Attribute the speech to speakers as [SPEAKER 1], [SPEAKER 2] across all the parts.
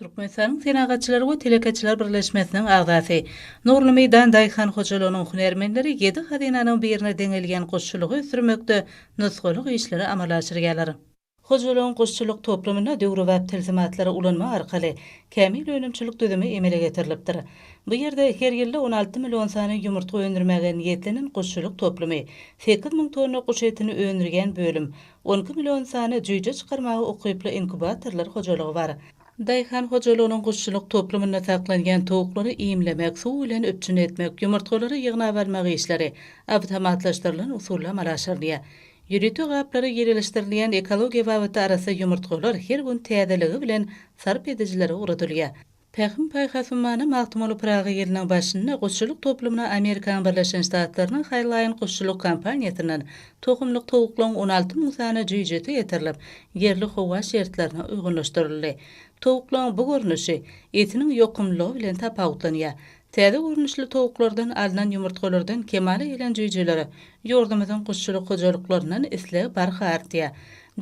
[SPEAKER 1] Türkmenistan'ın Senagatçılar we Telekaçılar Birleşmesiniň agzasy Nurly Meýdan Daýhan Hojalygynyň hunermenleri 7 hadinanyň birine deňelgen goşçulugy sürmekde nusgalyk işleri amala aşyrýarlar. Hojalygyň goşçuluk toplumyna döwri we tilsimatlary ulanma arkaly kämil önümçilik düzümi emele getirilipdir. Bu ýerde her ýylda 16 million sany ýumurtga öndürmäge niýetlenen goşçuluk toplumy 8 000 tonna guş etini öndürgen bölüm, 12 million sany jüýje çykarmagy okyply inkubatorlar hojalygy bar. Daýhan hojalygynyň goşçuluk toplumyna saklanýan towaklary iýimlemek, suw bilen öpçün etmek, ýumurtgalary ýygna bermek işleri awtomatlaşdyrylan usulla amala aşyrylýar. Ýürütü gaplary ýerleşdirilýän ekologiýa babata arasy ýumurtgalar her gün täzeligi bilen sarp edijilere uğratylýar. Pähim paýhasymany Magtymly Praga ýeriniň başynda goşçuluk toplumyna Amerikan Birleşen Ştatlarynyň Haýlaýyn goşçuluk kampaniýasynyň tohumlyk towaklaryň 16 000 sany jüýjeti ýetirilip, yerli howa şertlerine uygunlaşdyryldy. Towaklaryň bu görnüşi etiniň ýokumlygy bilen tapawutlanýar. Täze görnüşli towuklardan alynan ýumurtgalardan kemale gelen jüýjelere ýordamyň goşçuluk hojalyklarynyň isle barha artýar.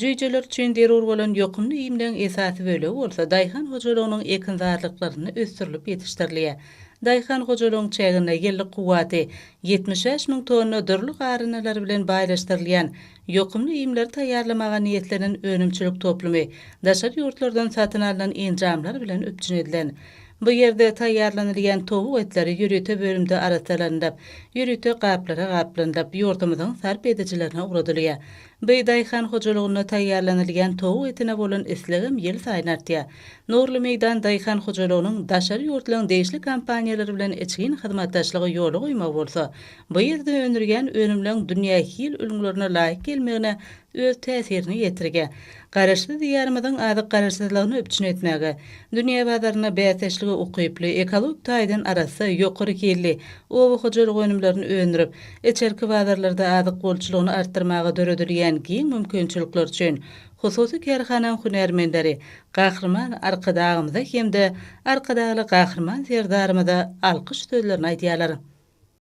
[SPEAKER 1] Jüýjeler üçin derur bolan ýokumly iýimden esasy bölegi bolsa, Daýhan hojalygynyň ekinzarlyklaryny ösdürilip ýetişdirilýär. Daýhan hojalygynyň çägine yerli kuwaty 75 000 tonna dürli garynalar bilen baýlaşdyrylýan ýokumly iýimler taýýarlamaga niýetlenen önümçilik toplumy daşary ýurtlardan satyn alynan enjamlar bilen öpçün edilen. Bu ýerde taýýarlanylýan towuk etleri ýürüte bölümde aratalanyp, ýürüte gaplara gaplanyp, ýordamyň sarp edijilerine uğratylýar. Bu Daýhan hojalygyna taýýarlanylýan towuk etine bolan islegim ýyl saýyn artýar. Nurly Meýdan Daýhan hojalygynyň daşary ýurtlaryň deýişli kampaniýalary bilen içgin hyzmatdaşlygy ýoly goýmak bolsa, bu ýerde önürgen önümliň dünýä hil ölümlerine laýyk gelmegine öz täsirini ýetirge. Garaşly diýarymyzyň azyk garaşsyzlygyny öpçün etmäge, dünýä bazaryna bäteşligi ukyply ekologik taýdan arasy ýokary kelli owa hojalyk önümlerini öndürip, eçerki bazarlarda azyk bolçulugyny artdyrmaga döredilýän giň mümkinçilikler üçin hususy kerhanaň hunermenleri gahrman arkadagymyza hemde arkadagy gahrman serdarymyza alkyş sözlerini aýdýarlar.